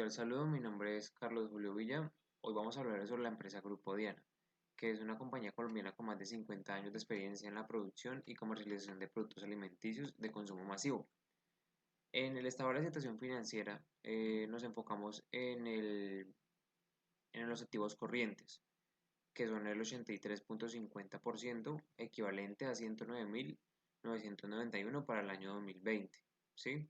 Cordial saludo, mi nombre es Carlos Julio Villa. Hoy vamos a hablar sobre la empresa Grupo Diana, que es una compañía colombiana con más de 50 años de experiencia en la producción y comercialización de productos alimenticios de consumo masivo. En el estado de la situación financiera, nos enfocamos en los activos corrientes, que son el 83,50%, equivalente a 109.991 para el año 2020, ¿sí?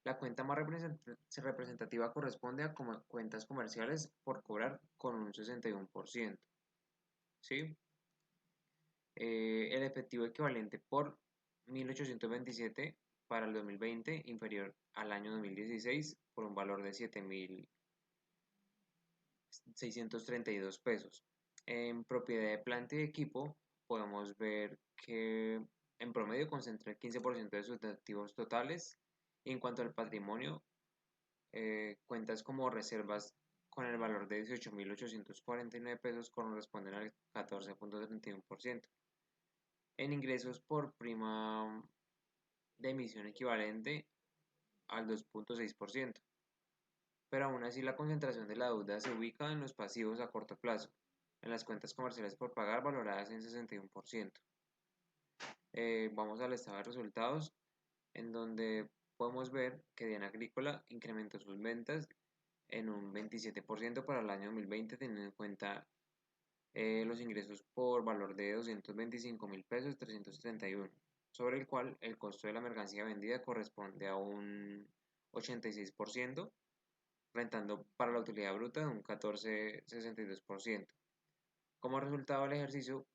La cuenta más representativa corresponde a cuentas comerciales por cobrar con un 61%, ¿sí? El efectivo equivalente por 1.827 para el 2020, inferior al año 2016 por un valor de 7.632 pesos. En propiedad de planta y equipo podemos ver que en promedio concentra el 15% de sus activos totales. Y en cuanto al patrimonio, cuentas como reservas con el valor de 18.849 pesos corresponden al 14,31%. En ingresos por prima de emisión equivalente al 2,6%. Pero aún así la concentración de la deuda se ubica en los pasivos a corto plazo, en las cuentas comerciales por pagar valoradas en 61%. Vamos al estado de resultados, en donde podemos ver que Diana Agrícola incrementó sus ventas en un 27% para el año 2020, teniendo en cuenta los ingresos por valor de 225.000 pesos 331, sobre el cual el costo de la mercancía vendida corresponde a un 86%, rentando para la utilidad bruta de un 14,62%. Como resultado del ejercicio,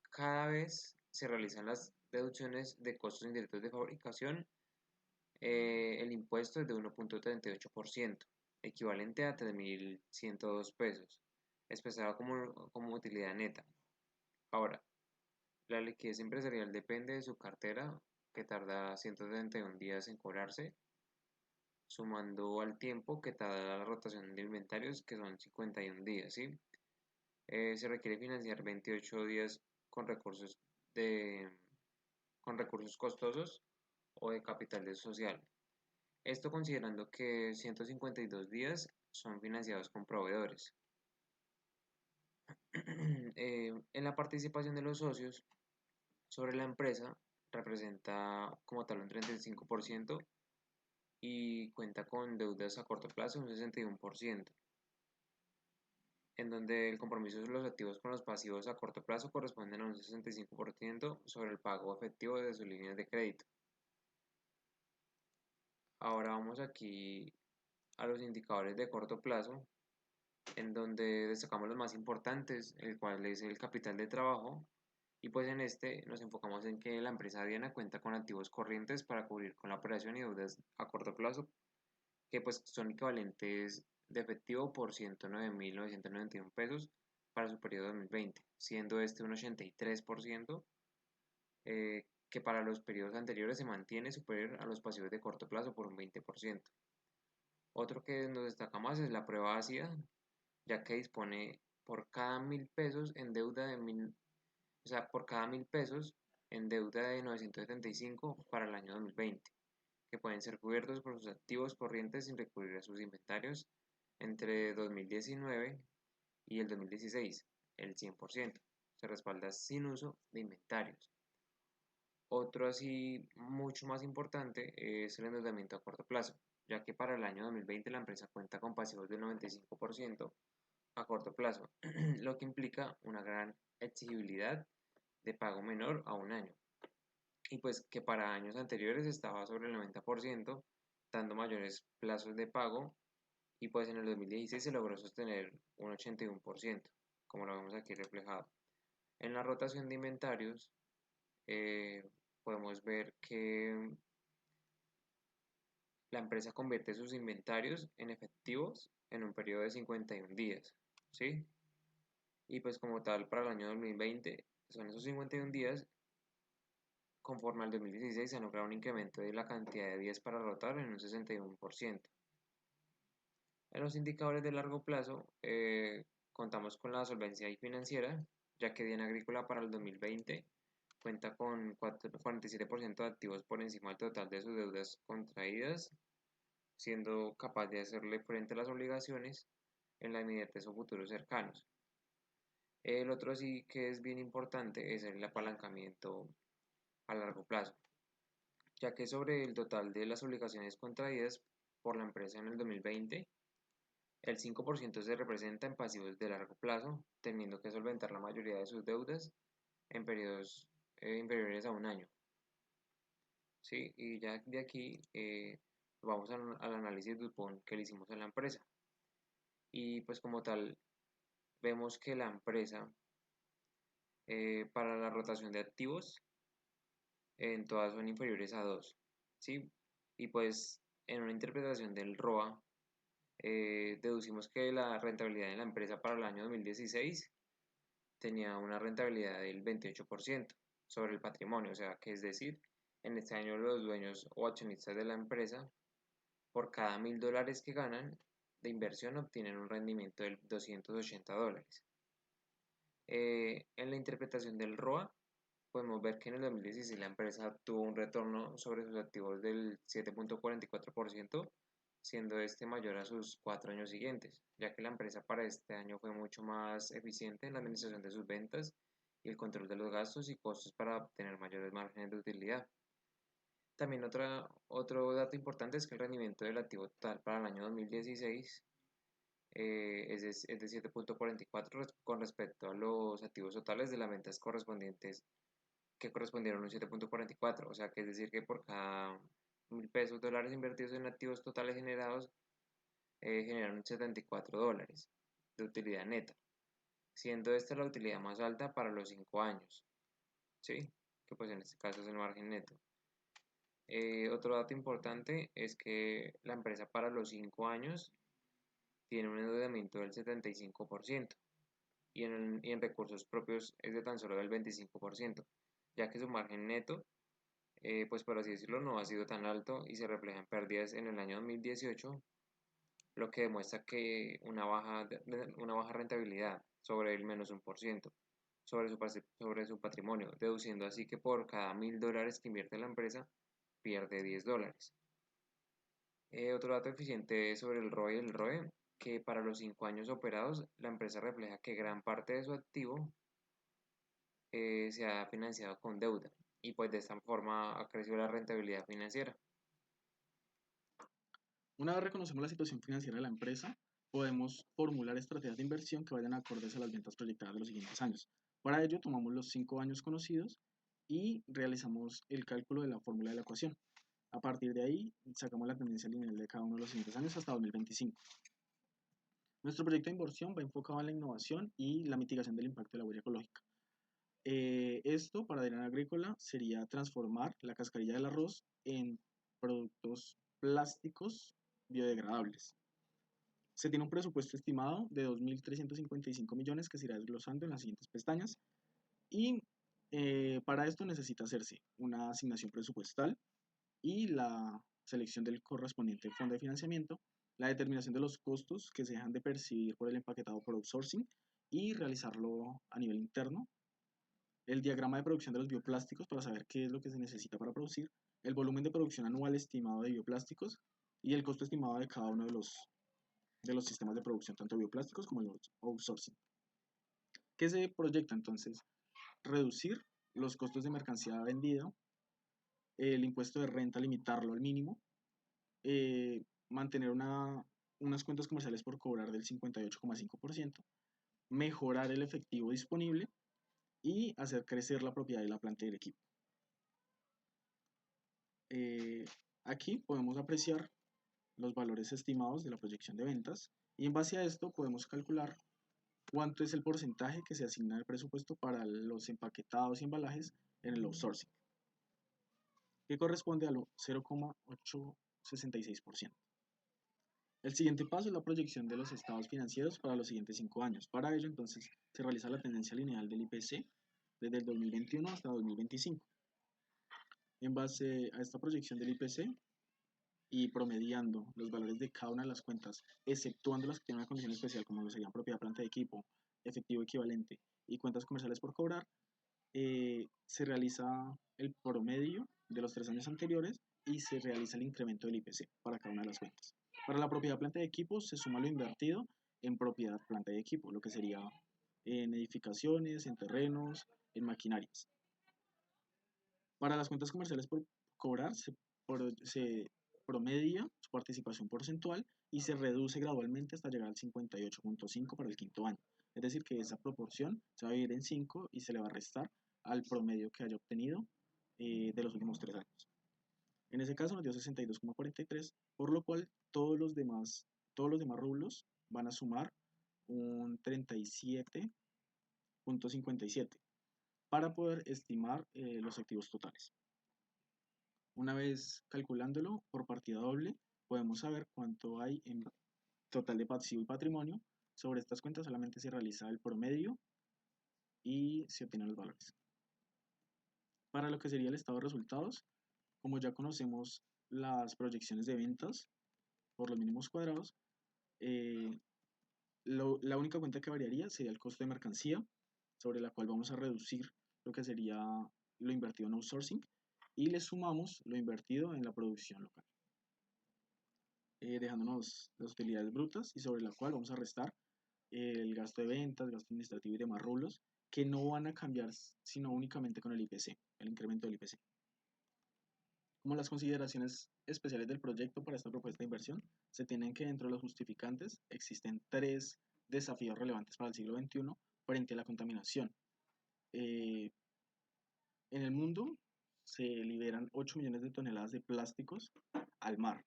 cada vez se realizan las deducciones de costos indirectos de fabricación. El impuesto es de 1,38%, equivalente a 3.102 pesos, expresado como utilidad neta. Ahora, la liquidez empresarial depende de su cartera, que tarda 171 días en cobrarse, sumando al tiempo que tarda la rotación de inventarios, que son 51 días, ¿sí? Se requiere financiar 28 días con recursos, de, con recursos costosos o de capital de social. Esto considerando que 152 días son financiados con proveedores. En la participación de los socios sobre la empresa representa como tal un 35% y cuenta con deudas a corto plazo un 61%, en donde el compromiso de los activos con los pasivos a corto plazo corresponden a un 65% sobre el pago efectivo de sus líneas de crédito. Ahora vamos aquí a los indicadores de corto plazo, en donde destacamos los más importantes, el cual es el capital de trabajo, y pues en este nos enfocamos en que la empresa Diana cuenta con activos corrientes para cubrir con la operación y deudas a corto plazo, que pues son equivalentes de efectivo por 109.991 pesos para su periodo 2020, siendo este un 83%, que para los periodos anteriores se mantiene superior a los pasivos de corto plazo por un 20%. Otro que nos destaca más es la prueba ácida, ya que dispone por cada 1.000 pesos en deuda de o sea, por cada 1.000 pesos en deuda de 975 para el año 2020, que pueden ser cubiertos por sus activos corrientes sin recurrir a sus inventarios entre 2019 y el 2016, el 100%. Se respalda sin uso de inventarios. Otro así mucho más importante es el endeudamiento a corto plazo, ya que para el año 2020 la empresa cuenta con pasivos del 95% a corto plazo, lo que implica una gran exigibilidad de pago menor a un año, y pues que para años anteriores estaba sobre el 90%, dando mayores plazos de pago, y pues en el 2016 se logró sostener un 81%, como lo vemos aquí reflejado. En la rotación de inventarios, eh, podemos ver que la empresa convierte sus inventarios en efectivos en un periodo de 51 días, ¿sí? Y pues como tal para el año 2020 son esos 51 días. Conforme al 2016 se ha logrado un incremento de la cantidad de días para rotar en un 61%. En los indicadores de largo plazo, contamos con la solvencia financiera, ya que Diana Agrícola para el 2020 cuenta con 47% de activos por encima del total de sus deudas contraídas, siendo capaz de hacerle frente a las obligaciones en la inmediatez o futuros cercanos. El otro sí que es bien importante es el apalancamiento a largo plazo, ya que sobre el total de las obligaciones contraídas por la empresa en el 2020, el 5% se representa en pasivos de largo plazo, teniendo que solventar la mayoría de sus deudas en periodos inferiores a un año. ¿Sí? Y ya de aquí vamos al análisis de Dupont que le hicimos a la empresa. Y pues como tal, vemos que la empresa para la rotación de activos en todas son inferiores a 2. ¿Sí? Y pues en una interpretación del ROA, deducimos que la rentabilidad de la empresa para el año 2016 tenía una rentabilidad del 28% sobre el patrimonio, o sea que es decir, en este año los dueños o accionistas de la empresa, por cada $1000 que ganan de inversión, obtienen un rendimiento de $280. En la interpretación del ROA, podemos ver que en el 2016 la empresa tuvo un retorno sobre sus activos del 7.44%, siendo este mayor a sus 4 años siguientes, ya que la empresa para este año fue mucho más eficiente en la administración de sus ventas y el control de los gastos y costos para obtener mayores márgenes de utilidad. También otro dato importante es que el rendimiento del activo total para el año 2016 es de 7.44 con respecto a los activos totales de las ventas correspondientes que correspondieron a un 7.44, o sea que es decir que por cada $1000 invertidos en activos totales generados, generan $74 de utilidad neta, siendo esta la utilidad más alta para los 5 años, ¿sí? Que pues en este caso es el margen neto. Otro dato importante es que la empresa para los 5 años tiene un endeudamiento del 75% y en recursos propios es de tan solo del 25%, ya que su margen neto, pues por así decirlo, no ha sido tan alto y se refleja en pérdidas en el año 2018, lo que demuestra que una baja rentabilidad sobre el -1% sobre su patrimonio, deduciendo así que por cada $1000 que invierte la empresa, pierde $10. Otro dato eficiente sobre el ROE y el ROE, que para los 5 años operados, la empresa refleja que gran parte de su activo se ha financiado con deuda y pues de esta forma ha crecido la rentabilidad financiera. Una vez reconocemos la situación financiera de la empresa, podemos formular estrategias de inversión que vayan acordes a las ventas proyectadas de los siguientes años. Para ello, tomamos los 5 años conocidos y realizamos el cálculo de la fórmula de la ecuación. A partir de ahí, sacamos la tendencia lineal de cada uno de los siguientes años hasta 2025. Nuestro proyecto de inversión va enfocado en la innovación y la mitigación del impacto de la huella ecológica. Esto para Adriana Agrícola sería transformar la cascarilla del arroz en productos plásticos biodegradables. Se tiene un presupuesto estimado de 2.355 millones que se irá desglosando en las siguientes pestañas y para esto necesita hacerse una asignación presupuestal y la selección del correspondiente fondo de financiamiento, la determinación de los costos que se dejan de percibir por el empaquetado por outsourcing y realizarlo a nivel interno, el diagrama de producción de los bioplásticos para saber qué es lo que se necesita para producir, el volumen de producción anual estimado de bioplásticos y el costo estimado de cada uno de los sistemas de producción, tanto bioplásticos como el outsourcing. ¿Qué se proyecta entonces? Reducir los costos de mercancía vendida, el impuesto de renta limitarlo al mínimo, mantener unas cuentas comerciales por cobrar del 58,5%, mejorar el efectivo disponible y hacer crecer la propiedad de la planta y el equipo. Aquí podemos apreciar los valores estimados de la proyección de ventas y en base a esto podemos calcular cuánto es el porcentaje que se asigna al presupuesto para los empaquetados y embalajes en el outsourcing, que corresponde a lo 0,866%. El siguiente paso es la proyección de los estados financieros para los siguientes 5 años. Para ello, entonces, se realiza la tendencia lineal del IPC desde el 2021 hasta 2025. En base a esta proyección del IPC y promediando los valores de cada una de las cuentas, exceptuando las que tienen una condición especial, como lo serían propiedad, planta de equipo, efectivo equivalente y cuentas comerciales por cobrar, se realiza el promedio de los 3 años anteriores y se realiza el incremento del IPC para cada una de las cuentas. Para la propiedad planta y equipos se suma lo invertido en propiedad planta y equipo, lo que sería en edificaciones, en terrenos, en maquinarias. Para las cuentas comerciales por cobrar se promedia su participación porcentual y se reduce gradualmente hasta llegar al 58.5 para el quinto año. Es decir, que esa proporción se va a dividir en 5 y se le va a restar al promedio que haya obtenido de los últimos 3 años. En ese caso nos dio 62,43, por lo cual todos los demás rublos van a sumar un 37.57 para poder estimar los activos totales. Una vez calculándolo por partida doble, podemos saber cuánto hay en total de pasivo y patrimonio. Sobre estas cuentas solamente se realiza el promedio y se obtienen los valores. Para lo que sería el estado de resultados, como ya conocemos las proyecciones de ventas por los mínimos cuadrados, la única cuenta que variaría sería el costo de mercancía, sobre la cual vamos a reducir lo que sería lo invertido en outsourcing y le sumamos lo invertido en la producción local, dejándonos las utilidades brutas y sobre la cual vamos a restar el gasto de ventas, gasto administrativo y demás rublos que no van a cambiar sino únicamente con el IPC, el incremento del IPC. Como las consideraciones especiales del proyecto para esta propuesta de inversión, se tienen que dentro de los justificantes existen 3 desafíos relevantes para el siglo XXI frente a la contaminación. En el mundo se liberan 8 millones de toneladas de plásticos al mar,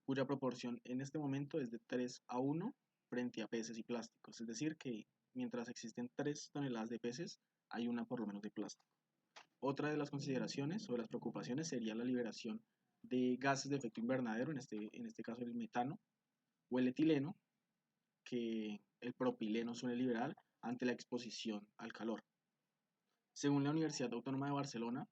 cuya proporción en este momento es de 3:1 frente a peces y plásticos. Es decir, que mientras existen 3 toneladas de peces, hay una por lo menos de plástico. Otra de las consideraciones o de las preocupaciones sería la liberación de gases de efecto invernadero, en este caso el metano o el etileno, que el propileno suele liberar ante la exposición al calor. Según la Universidad Autónoma de Barcelona,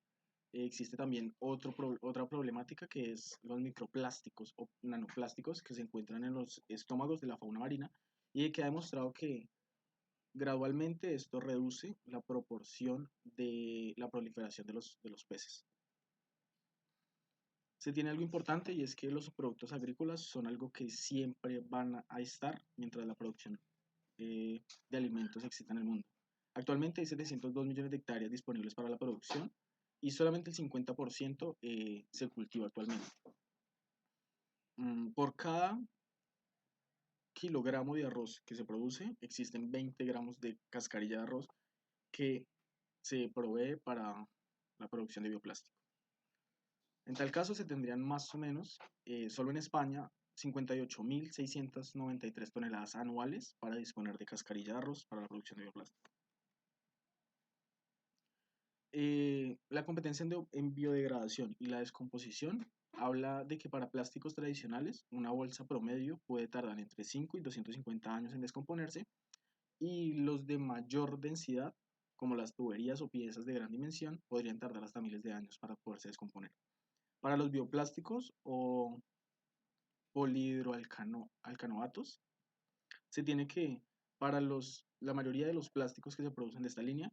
existe también otra problemática que es los microplásticos o nanoplásticos que se encuentran en los estómagos de la fauna marina y que ha demostrado que gradualmente esto reduce la proporción de la proliferación de los peces. Se tiene algo importante y es que los productos agrícolas son algo que siempre van a estar mientras la producción de alimentos exista en el mundo. Actualmente hay 702 millones de hectáreas disponibles para la producción y solamente el 50% se cultiva actualmente. Por cada kilogramo de arroz que se produce, existen 20 gramos de cascarilla de arroz que se provee para la producción de bioplástico. En tal caso se tendrían más o menos, solo en España, 58.693 toneladas anuales para disponer de cascarilla de arroz para la producción de bioplástico. La competencia en biodegradación y la descomposición habla de que para plásticos tradicionales una bolsa promedio puede tardar entre 5 y 250 años en descomponerse y los de mayor densidad, como las tuberías o piezas de gran dimensión, podrían tardar hasta miles de años para poderse descomponer. Para los bioplásticos o polihidroalcanoatos, se tiene que para la mayoría de los plásticos que se producen de esta línea,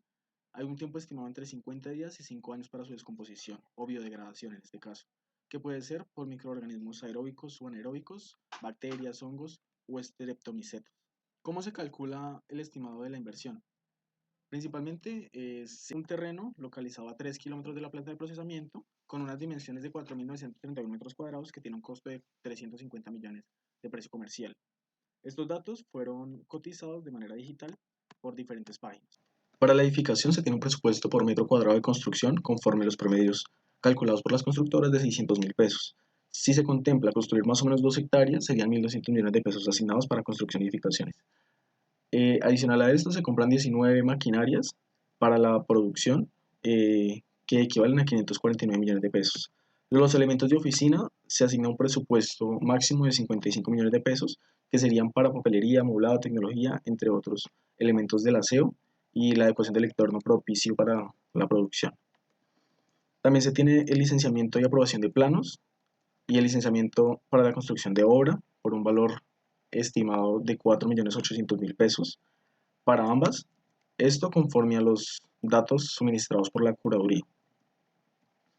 hay un tiempo estimado entre 50 días y 5 años para su descomposición o biodegradación en este caso, que puede ser por microorganismos aeróbicos o anaeróbicos, bacterias, hongos o streptomicetos. ¿Cómo se calcula el estimado de la inversión? Principalmente es un terreno localizado a 3 kilómetros de la planta de procesamiento con unas dimensiones de 4.931 metros cuadrados que tiene un costo de 350 millones de precio comercial. Estos datos fueron cotizados de manera digital por diferentes páginas. Para la edificación se tiene un presupuesto por metro cuadrado de construcción conforme a los promedios calculados por las constructoras de 600.000 pesos. Si se contempla construir más o menos 2 hectáreas, serían 1.200 millones de pesos asignados para construcción y edificaciones. Adicional a esto, se compran 19 maquinarias para la producción que equivalen a 549 millones de pesos. Los elementos de oficina se asigna un presupuesto máximo de 55 millones de pesos que serían para papelería, moblado, tecnología, entre otros elementos del aseo y la adecuación del entorno propicio para la producción. También se tiene el licenciamiento y aprobación de planos y el licenciamiento para la construcción de obra por un valor estimado de 4.800.000 pesos para ambas, esto conforme a los datos suministrados por la curaduría.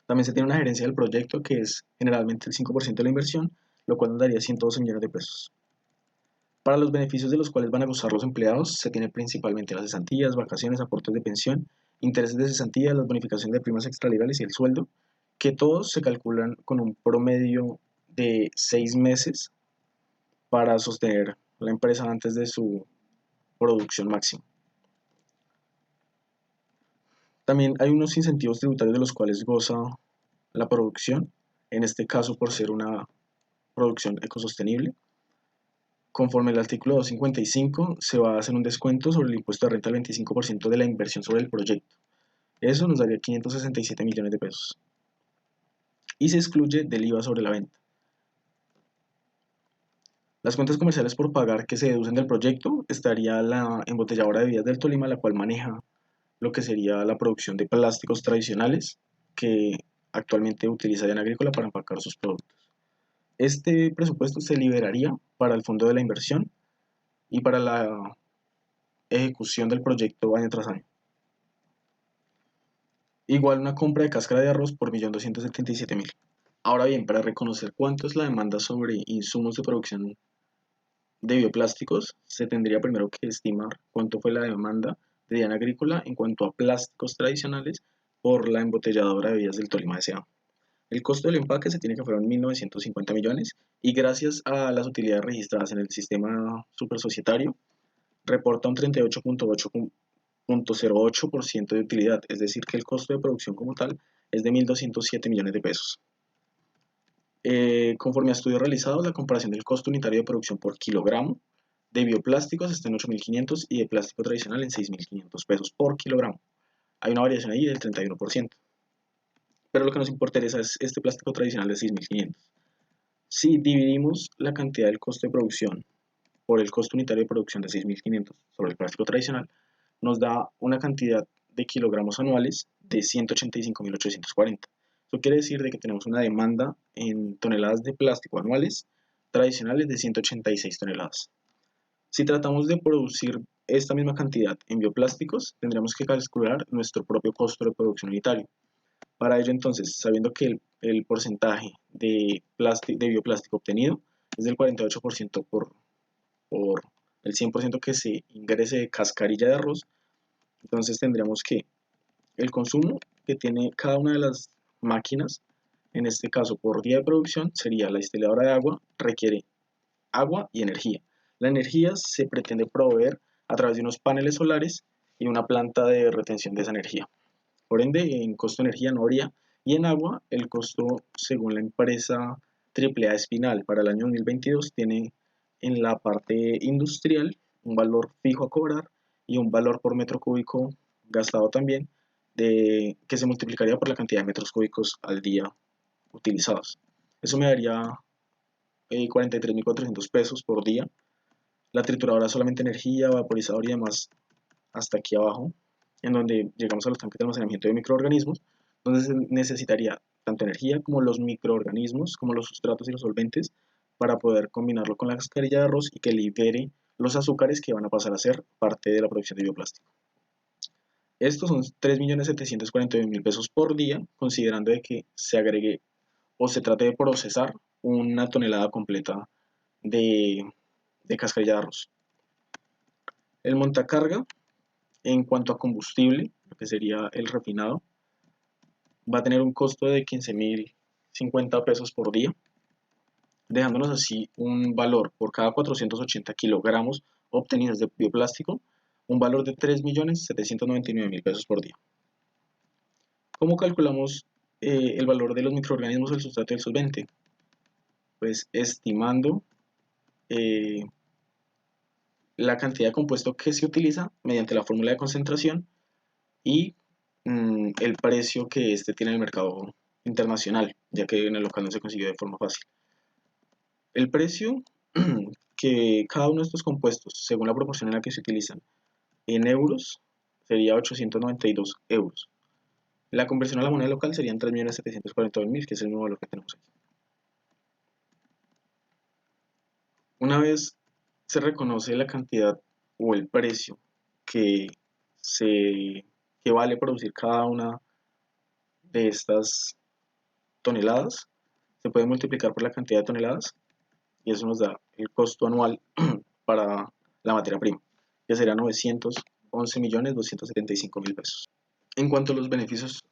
También se tiene una gerencia del proyecto que es generalmente el 5% de la inversión, lo cual nos daría 112 millones de pesos. Para los beneficios de los cuales van a gozar los empleados, se tiene principalmente las cesantías, vacaciones, aportes de pensión, intereses de cesantía, las bonificaciones de primas extralegales y el sueldo, que todos se calculan con un promedio de 6 meses para sostener la empresa antes de su producción máxima. También hay unos incentivos tributarios de los cuales goza la producción, en este caso por ser una producción ecosostenible. Conforme al artículo 255, se va a hacer un descuento sobre el impuesto de renta del 25% de la inversión sobre el proyecto. Eso nos daría 567 millones de pesos. Y se excluye del IVA sobre la venta. Las cuentas comerciales por pagar que se deducen del proyecto estaría la embotelladora de bebidas del Tolima, la cual maneja lo que sería la producción de plásticos tradicionales que actualmente utiliza Diana Agrícola para empacar sus productos. Este presupuesto se liberaría para el fondo de la inversión y para la ejecución del proyecto año tras año. Igual una compra de cáscara de arroz por 1.277.000. Ahora bien, para reconocer cuánto es la demanda sobre insumos de producción de bioplásticos, se tendría primero que estimar cuánto fue la demanda de Diana Agrícola en cuanto a plásticos tradicionales por la embotelladora de bebidas del Tolima S.A. El costo del empaque se tiene que fueron 1.950 millones y gracias a las utilidades registradas en el sistema supersocietario, reporta un 38.08% de utilidad, es decir, que el costo de producción como tal es de 1.207 millones de pesos. Conforme a estudios realizados, la comparación del costo unitario de producción por kilogramo de bioplásticos está en 8.500 y de plástico tradicional en 6.500 pesos por kilogramo. Hay una variación ahí del 31%. Pero lo que nos interesa es este plástico tradicional de 6.500. Si dividimos la cantidad del costo de producción por el costo unitario de producción de 6.500 sobre el plástico tradicional, nos da una cantidad de kilogramos anuales de 185.840. Eso quiere decir de que tenemos una demanda en toneladas de plástico anuales tradicionales de 186 toneladas. Si tratamos de producir esta misma cantidad en bioplásticos, tendríamos que calcular nuestro propio costo de producción unitario. Para ello, entonces, sabiendo que el porcentaje de bioplástico obtenido es del 48% por el 100% que se ingrese de cascarilla de arroz, entonces tendríamos que el consumo que tiene cada una de las máquinas, en este caso por día de producción, sería la destiladora de agua, requiere agua y energía. La energía se pretende proveer a través de unos paneles solares y una planta de retención de esa energía. Por ende, en costo de energía no habría. Y en agua, el costo, según la empresa AAA Espinal, para el año 2022 tiene en la parte industrial un valor fijo a cobrar y un valor por metro cúbico gastado también, que se multiplicaría por la cantidad de metros cúbicos al día utilizados. Eso me daría 43.400 pesos por día. La trituradora solamente energía, vaporizador y demás hasta aquí abajo, en donde llegamos a los tanques de almacenamiento de microorganismos, donde se necesitaría tanto energía como los microorganismos, como los sustratos y los solventes, para poder combinarlo con la cascarilla de arroz y que libere los azúcares que van a pasar a ser parte de la producción de bioplástico. Estos son 3.741.000 pesos por día, considerando de que se agregue o se trate de procesar una tonelada completa de, de cascarilla de arroz. El montacarga, en cuanto a combustible, lo que sería el refinado, va a tener un costo de 15.050 pesos por día, dejándonos así un valor por cada 480 kilogramos obtenidos de bioplástico, un valor de 3.799.000 pesos por día. ¿Cómo calculamos el valor de los microorganismos del sustrato y el solvente? Pues estimando la cantidad de compuesto que se utiliza mediante la fórmula de concentración y el precio que este tiene en el mercado internacional, ya que en el local no se consigue de forma fácil. El precio que cada uno de estos compuestos, según la proporción en la que se utilizan, en euros, sería 892 euros. La conversión a la moneda local serían 3.742.000, que es el mismo valor que tenemos aquí. Una vez se reconoce la cantidad o el precio que, que vale producir cada una de estas toneladas, se puede multiplicar por la cantidad de toneladas y eso nos da el costo anual para la materia prima, que sería 911.275.000 pesos. En cuanto a los beneficios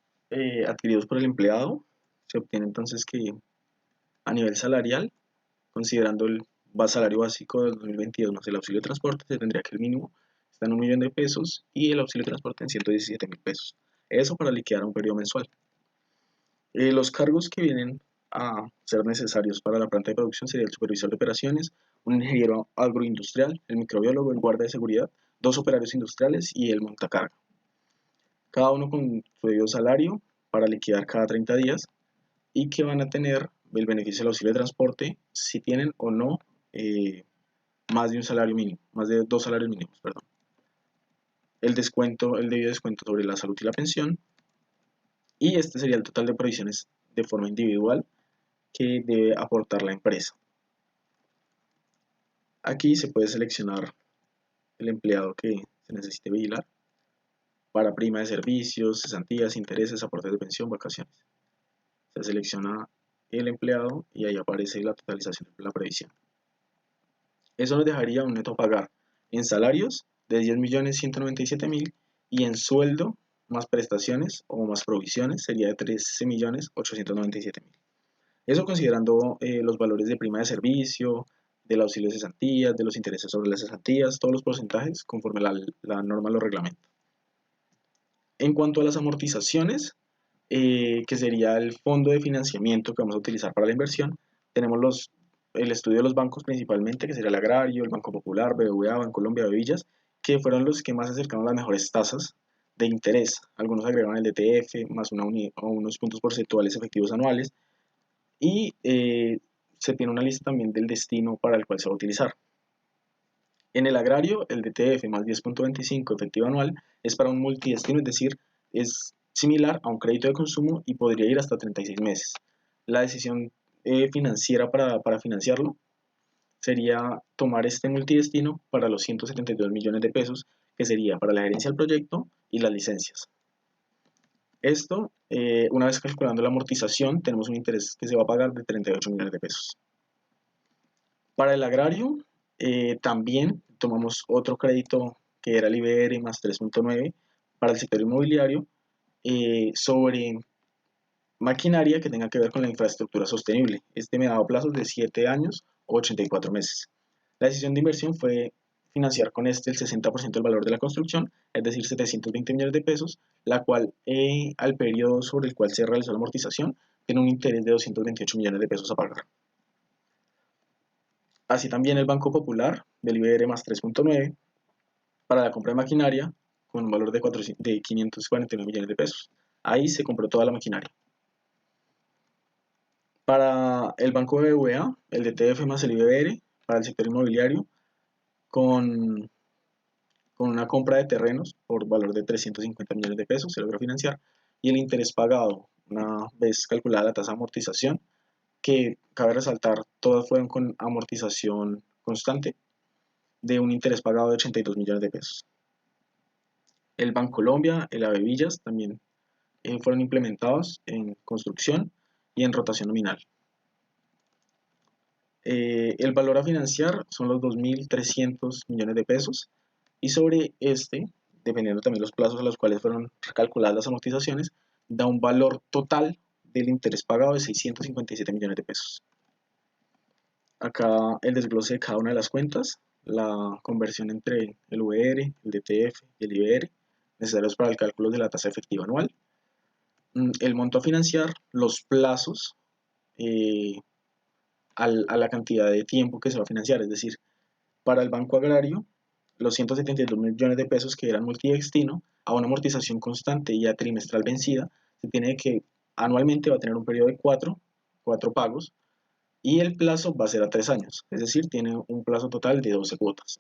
adquiridos por el empleado, se obtiene entonces que a nivel salarial, considerando el salario básico del 2022 más el auxilio de transporte, se tendría que el mínimo está en 1 millón de pesos y el auxilio de transporte en 117.000 pesos. Eso para liquidar un periodo mensual. Los cargos que vienen a ser necesarios para la planta de producción sería el supervisor de operaciones, un ingeniero agroindustrial, el microbiólogo, el guardia de seguridad, 2 operarios industriales y el montacarga. Cada uno con su debido salario para liquidar cada 30 días y que van a tener el beneficio del auxilio de transporte si tienen o no más de un salario mínimo, más de 2 salarios mínimos, perdón. El debido descuento sobre la salud y la pensión, y este sería el total de provisiones de forma individual que debe aportar la empresa. Aquí se puede seleccionar el empleado que se necesite vigilar para prima de servicios, cesantías, intereses, aportes de pensión, vacaciones. Se selecciona el empleado y ahí aparece la totalización de la previsión. Eso nos dejaría un neto a pagar en salarios de 10.197.000 y en sueldo más prestaciones o más provisiones sería de 13.897.000. Eso considerando los valores de prima de servicio, del auxilio de cesantías, de los intereses sobre las cesantías, todos los porcentajes conforme la norma lo reglamenta. En cuanto a las amortizaciones, que sería el fondo de financiamiento que vamos a utilizar para la inversión, tenemos el estudio de los bancos principalmente, que sería el Agrario, el Banco Popular, BBVA, Bancolombia, Bevillas, que fueron los que más se acercaron a las mejores tasas de interés. Algunos agregaron el DTF más unos puntos porcentuales efectivos anuales y se tiene una lista también del destino para el cual se va a utilizar. En el agrario, el DTF más 10.25 efectivo anual es para un multidestino, es decir, es similar a un crédito de consumo y podría ir hasta 36 meses. La decisión financiera para financiarlo sería tomar este multidestino para los 172 millones de pesos, que sería para la gerencia del proyecto y las licencias. Esto, una vez calculando la amortización, tenemos un interés que se va a pagar de 38 millones de pesos. Para el agrario, también tomamos otro crédito que era el IBR más 3.9 para el sector inmobiliario sobre maquinaria que tenga que ver con la infraestructura sostenible. Este me daba plazos de 7 años o 84 meses. La decisión de inversión fue financiar con este el 60% del valor de la construcción, es decir, 720 millones de pesos, la cual al periodo sobre el cual se realizó la amortización tiene un interés de 228 millones de pesos a pagar. Así también el Banco Popular del IBR más 3.9 para la compra de maquinaria con un valor de 549 millones de pesos. Ahí se compró toda la maquinaria. Para el Banco BBVA, el DTF más el IBR para el sector inmobiliario con una compra de terrenos por valor de 350 millones de pesos, se logró financiar, y el interés pagado, una vez calculada la tasa de amortización, que cabe resaltar, todas fueron con amortización constante, de un interés pagado de 82 millones de pesos. El Bancolombia, el Bevillas también fueron implementados en construcción y en rotación nominal. El valor a financiar son los 2.300 millones de pesos y sobre este, dependiendo también los plazos a los cuales fueron recalculadas las amortizaciones, da un valor total del interés pagado de 657 millones de pesos. Acá el desglose de cada una de las cuentas, la conversión entre el VR, el DTF y el IBR, necesarios para el cálculo de la tasa efectiva anual, el monto a financiar, los plazos a la cantidad de tiempo que se va a financiar, es decir, para el Banco Agrario, los 172 millones de pesos que eran multidestino, a una amortización constante y a trimestral vencida, se tiene que anualmente va a tener un periodo de 4 pagos, y el plazo va a ser a 3 años, es decir, tiene un plazo total de 12 cuotas.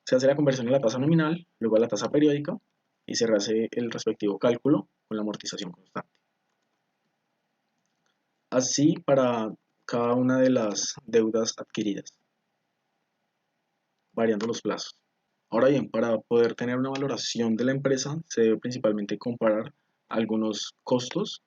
Se hace la conversión a la tasa nominal, luego a la tasa periódica, y se hace el respectivo cálculo con la amortización constante. Así para cada una de las deudas adquiridas, variando los plazos. Ahora bien, para poder tener una valoración de la empresa, se debe principalmente comparar algunos costos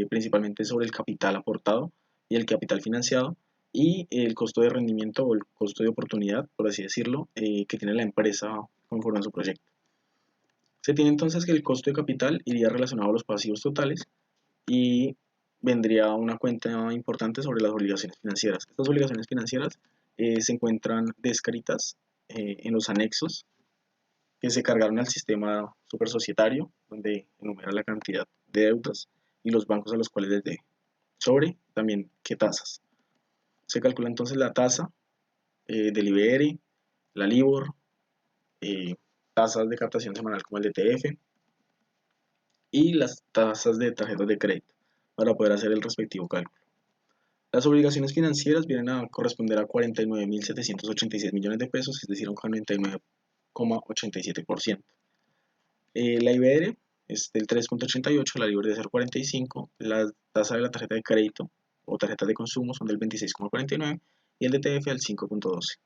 principalmente sobre el capital aportado y el capital financiado y el costo de rendimiento o el costo de oportunidad, por así decirlo, que tiene la empresa conforme a su proyecto. Se tiene entonces que el costo de capital iría relacionado a los pasivos totales y vendría una cuenta importante sobre las obligaciones financieras. Estas obligaciones financieras se encuentran descritas en los anexos que se cargaron al sistema supersocietario, donde enumera la cantidad de deudas y los bancos a los cuales les debe. Sobre también qué tasas. Se calcula entonces la tasa del IBR, la LIBOR, eh, tasas de captación semanal como el DTF y las tasas de tarjetas de crédito para poder hacer el respectivo cálculo. Las obligaciones financieras vienen a corresponder a 49.786 millones de pesos, es decir, un 99,87%. La IBR es del 3,88, la LIBOR de 0,45, la tasa de la tarjeta de crédito o tarjetas de consumo son del 26,49 y el DTF al 5,12.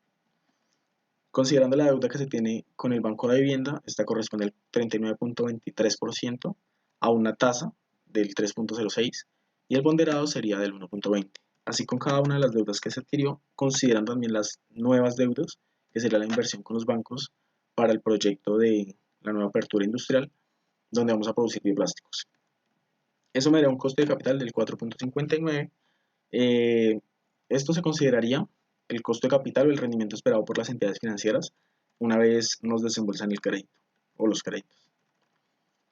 Considerando la deuda que se tiene con el Banco de la Vivienda, esta corresponde al 39,23% a una tasa del 3,06 y el ponderado sería del 1,20. Así con cada una de las deudas que se adquirió, considerando también las nuevas deudas, que sería la inversión con los bancos para el proyecto de la nueva apertura industrial, donde vamos a producir bioplásticos. Eso me da un coste de capital del 4,59. Esto se consideraría el costo de capital o el rendimiento esperado por las entidades financieras una vez nos desembolsan el crédito o los créditos.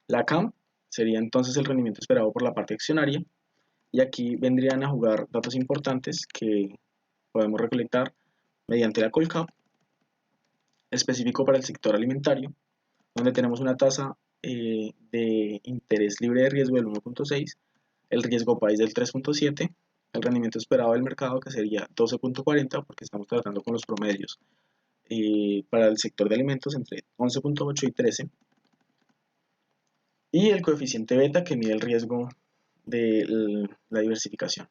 La CAM sería entonces el rendimiento esperado por la parte accionaria y aquí vendrían a jugar datos importantes que podemos recolectar mediante la Colcap, específico para el sector alimentario, donde tenemos una tasa de interés libre de riesgo del 1,6, el riesgo país del 3,7, el rendimiento esperado del mercado que sería 12,40 porque estamos tratando con los promedios para el sector de alimentos entre 11,8 y 13, y el coeficiente beta que mide el riesgo de la diversificación.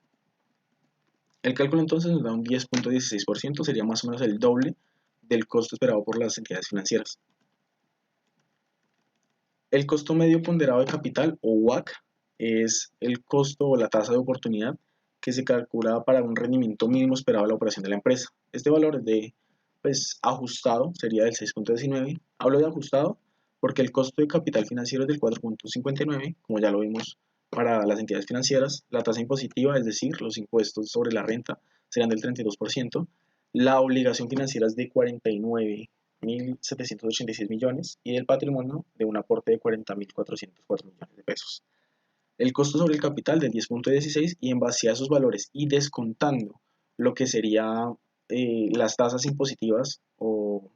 El cálculo entonces nos da un 10,16%, sería más o menos el doble del costo esperado por las entidades financieras. El costo medio ponderado de capital o WACC es el costo o la tasa de oportunidad que se calcula para un rendimiento mínimo esperado de la operación de la empresa. Este valor de ajustado sería del 6,19. Hablo de ajustado porque el costo de capital financiero es del 4,59, como ya lo vimos para las entidades financieras. La tasa impositiva, es decir, los impuestos sobre la renta, serán del 32%. La obligación financiera es de 49.786 millones y el patrimonio de un aporte de 40.404 millones de pesos. El costo sobre el capital del 10,16 y en base a esos valores y descontando lo que sería las tasas impositivas o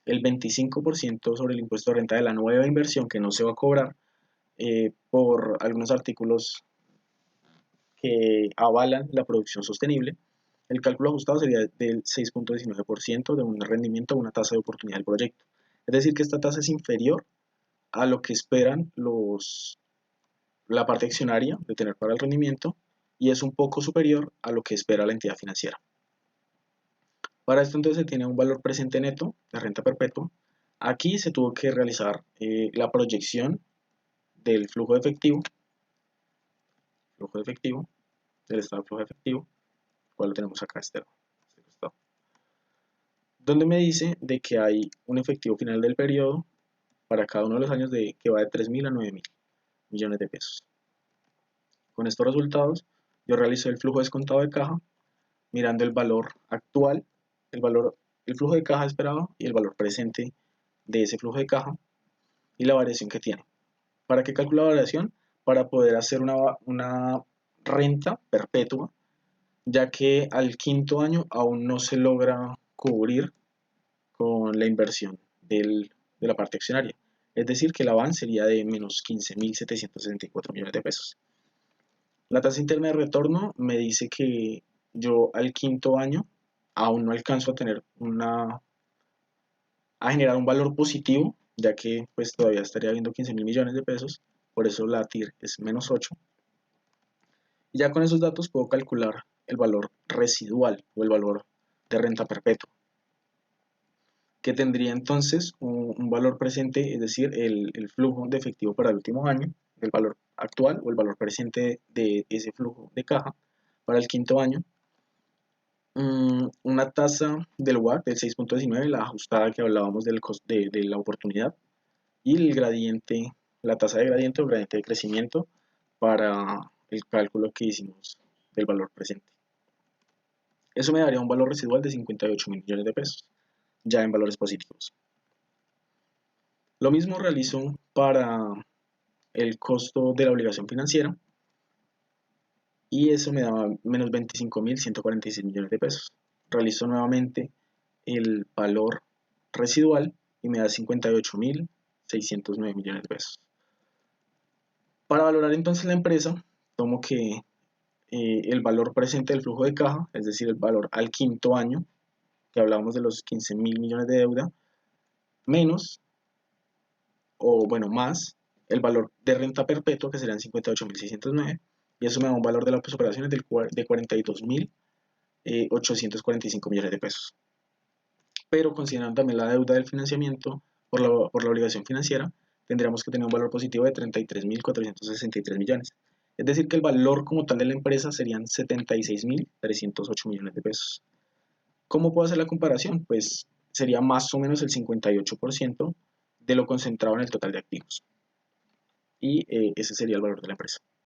el 25% sobre el impuesto de renta de la nueva inversión que no se va a cobrar por algunos artículos que avalan la producción sostenible, el cálculo ajustado sería del 6,19% de un rendimiento a una tasa de oportunidad del proyecto. Es decir, que esta tasa es inferior a lo que esperan la parte accionaria de tener para el rendimiento y es un poco superior a lo que espera la entidad financiera. Para esto entonces se tiene un valor presente neto de renta perpetua. Aquí se tuvo que realizar la proyección del flujo de efectivo, del estado de flujo de efectivo, cual lo tenemos acá este costado, donde me dice de que hay un efectivo final del periodo para cada uno de los años que va de 3.000 a 9.000 millones de pesos. Con estos resultados, yo realizo el flujo descontado de caja, mirando el valor actual, el flujo de caja esperado y el valor presente de ese flujo de caja y la variación que tiene. ¿Para qué calculo la variación? Para poder hacer una renta perpetua, ya que al quinto año aún no se logra cubrir con la inversión de la parte accionaria. Es decir, que el avance sería de menos 15.764 millones de pesos. La tasa interna de retorno me dice que yo al quinto año aún no alcanzo a generar un valor positivo, ya que pues todavía estaría viendo 15.000 millones de pesos, por eso la TIR es menos 8. Y ya con esos datos puedo calcular el valor residual o el valor de renta perpetua, que tendría entonces un valor presente, es decir, el flujo de efectivo para el último año, el valor actual o el valor presente de ese flujo de caja para el quinto año, una tasa del WACC del 6.19, la ajustada que hablábamos de la oportunidad, y el gradiente, la tasa de gradiente o gradiente de crecimiento para el cálculo que hicimos del valor presente. Eso me daría un valor residual de 58.000 millones de pesos, ya en valores positivos. Lo mismo realizo para el costo de la obligación financiera y eso me da menos 25.146 millones de pesos. Realizo nuevamente el valor residual y me da 58.609 millones de pesos. Para valorar entonces la empresa, tomo que el valor presente del flujo de caja, es decir, el valor al quinto año, que hablábamos de los 15.000 millones de deuda, menos, o bueno, más el valor de renta perpetua, que serían 58.609, y eso me da un valor de las operaciones de 42.845 millones de pesos. Pero considerando también la deuda del financiamiento por la obligación financiera, tendríamos que tener un valor positivo de 33.463 millones. Es decir, que el valor como tal de la empresa serían 76.308 millones de pesos. ¿Cómo puedo hacer la comparación? Pues sería más o menos el 58% de lo concentrado en el total de activos. Y ese sería el valor de la empresa.